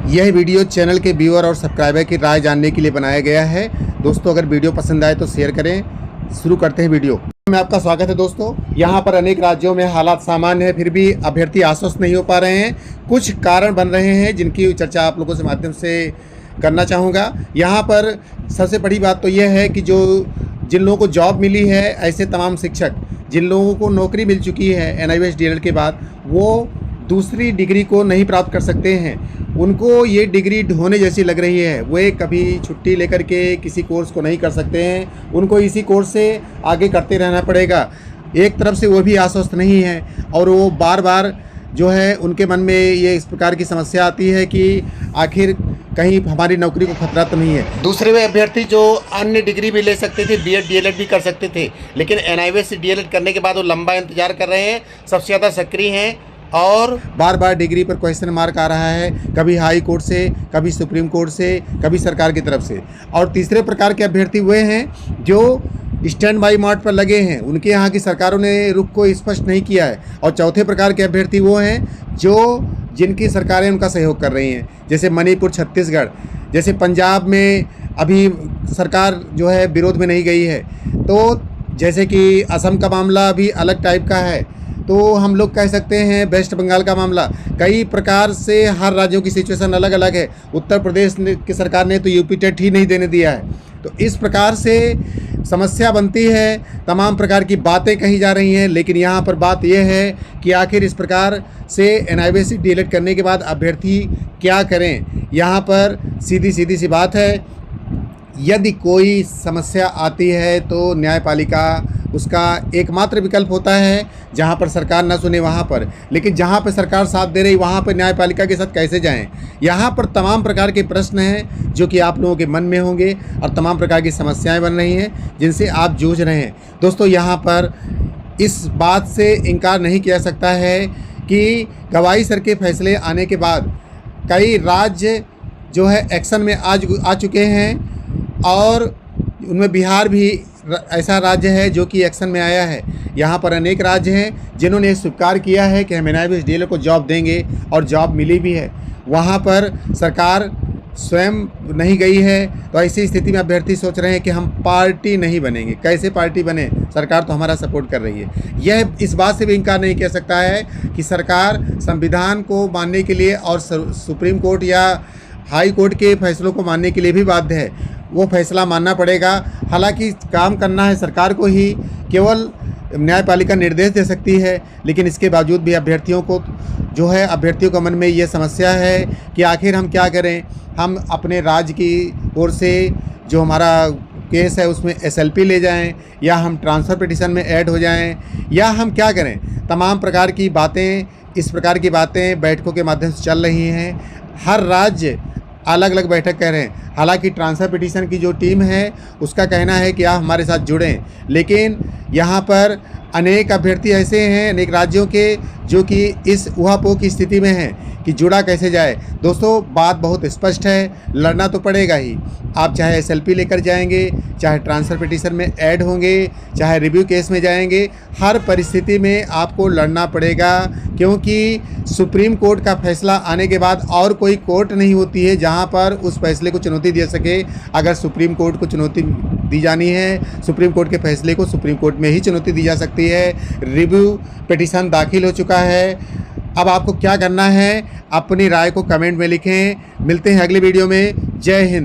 यह video channel के viewer और सब्सक्राइबर की राय जानने के लिए बनाया गया है। दोस्तों अगर वीडियो पसंद आए तो शेयर करें। शुरू करते हैं वीडियो में। आपका स्वागत है दोस्तों। यहाँ पर अनेक राज्यों में हालात सामान्य है, फिर भी अभ्यर्थी आश्वस्त नहीं हो पा रहे हैं। कुछ कारण बन रहे हैं जिनकी चर्चा आप लोगों से माध्यम से करना चाहूँगा। यहाँ पर सबसे बड़ी बात तो यह है कि जिन लोगों को जॉब मिली है, ऐसे तमाम शिक्षक जिन लोगों को नौकरी मिल चुकी है NIOS DLED के बाद, वो दूसरी डिग्री को नहीं प्राप्त कर सकते हैं। उनको ये डिग्री ढोने जैसी लग रही है। वे कभी छुट्टी लेकर के किसी कोर्स को नहीं कर सकते हैं, उनको इसी कोर्स से आगे करते रहना पड़ेगा। एक तरफ से वो भी आश्वस्त नहीं है और वो बार बार जो है उनके मन में ये इस प्रकार की समस्या आती है कि आखिर कहीं हमारी नौकरी को खतरा तो नहीं है। दूसरे वे अभ्यर्थी जो अन्य डिग्री भी ले सकते थे, B.Ed DLED भी कर सकते थे, लेकिन NIOS DLED करने के बाद वो लंबा इंतजार कर रहे हैं, सबसे ज़्यादा सक्रिय हैं और बार बार डिग्री पर क्वेश्चन मार्क आ रहा है, कभी हाई कोर्ट से, कभी सुप्रीम कोर्ट से, कभी सरकार की तरफ से। और तीसरे प्रकार के अभ्यर्थी वे हैं जो स्टैंड बाई मोड पर लगे हैं, उनके यहाँ की सरकारों ने रुख को स्पष्ट नहीं किया है। और चौथे प्रकार के अभ्यर्थी वो हैं जिनकी सरकारें उनका सहयोग कर रही हैं, जैसे मणिपुर, छत्तीसगढ़, जैसे पंजाब में अभी सरकार जो है विरोध में नहीं गई है। तो जैसे कि असम का मामला भी अलग टाइप का है, तो हम लोग कह सकते हैं वेस्ट बंगाल का मामला। कई प्रकार से हर राज्यों की सिचुएशन अलग अलग है। उत्तर प्रदेश की सरकार ने तो UP टेट ही नहीं देने दिया है। तो इस प्रकार से समस्या बनती है, तमाम प्रकार की बातें कही जा रही हैं। लेकिन यहाँ पर बात यह है कि आखिर इस प्रकार से NIOS DLED करने के बाद अभ्यर्थी क्या करें। यहाँ पर सीधी सी बात है, यदि कोई समस्या आती है तो न्यायपालिका उसका एकमात्र विकल्प होता है। जहाँ पर सरकार न सुने वहाँ पर, लेकिन जहाँ पर सरकार साथ दे रही वहाँ पर न्यायपालिका के साथ कैसे जाएं। यहाँ पर तमाम प्रकार के प्रश्न हैं जो कि आप लोगों के मन में होंगे और तमाम प्रकार की समस्याएं बन रही हैं जिनसे आप जूझ रहे हैं। दोस्तों यहाँ पर इस बात से इनकार नहीं किया सकता है कि गवाई सर के फैसले आने के बाद कई राज्य जो है एक्शन में आ चुके हैं और उनमें बिहार भी ऐसा राज्य है जो कि एक्शन में आया है। यहाँ पर अनेक राज्य हैं जिन्होंने स्वीकार किया है कि हम NIOS DLED को जॉब देंगे और जॉब मिली भी है। वहाँ पर सरकार स्वयं नहीं गई है। तो ऐसी स्थिति में अभ्यर्थी सोच रहे हैं कि हम पार्टी नहीं बनेंगे। कैसे पार्टी बने, सरकार तो हमारा सपोर्ट कर रही है। यह इस बात से भी इनकार नहीं किया सकता है कि सरकार संविधान को मानने के लिए और सुप्रीम कोर्ट या हाई कोर्ट के फैसलों को मानने के लिए भी बाध्य है। वो फैसला मानना पड़ेगा। हालांकि काम करना है सरकार को ही, केवल न्यायपालिका निर्देश दे सकती है। लेकिन इसके बावजूद भी अभ्यर्थियों के मन में ये समस्या है कि आखिर हम क्या करें। हम अपने राज्य की ओर से जो हमारा केस है उसमें SLP ले जाएं, या हम ट्रांसफ़र पिटीशन में ऐड हो जाएं, या हम क्या करें। तमाम प्रकार की बातें, इस प्रकार की बातें बैठकों के माध्यम से चल रही हैं। हर राज्य अलग अलग बैठक कर रहे हैं। हालांकि ट्रांसफ़र पिटीशन की जो टीम है उसका कहना है कि आप हमारे साथ जुड़ें, लेकिन यहाँ पर अनेक अभ्यर्थी ऐसे हैं अनेक राज्यों के जो कि इस ऊहापोह की स्थिति में हैं कि जुड़ा कैसे जाए। दोस्तों बात बहुत स्पष्ट है, लड़ना तो पड़ेगा ही। आप चाहे SLP लेकर जाएंगे, चाहे ट्रांसफ़र पिटीशन में ऐड होंगे, चाहे रिव्यू केस में जाएंगे, हर परिस्थिति में आपको लड़ना पड़ेगा। क्योंकि सुप्रीम कोर्ट का फैसला आने के बाद और कोई कोर्ट नहीं होती है जहां पर उस फैसले को चुनौती दे सके। अगर सुप्रीम कोर्ट को चुनौती दी जानी है, सुप्रीम कोर्ट के फैसले को सुप्रीम कोर्ट में ही चुनौती दी जा सकती है। रिव्यू पिटीशन दाखिल हो चुका है। अब आपको क्या करना है, अपनी राय को कमेंट में लिखें। मिलते हैं अगली वीडियो में। जय हिंद।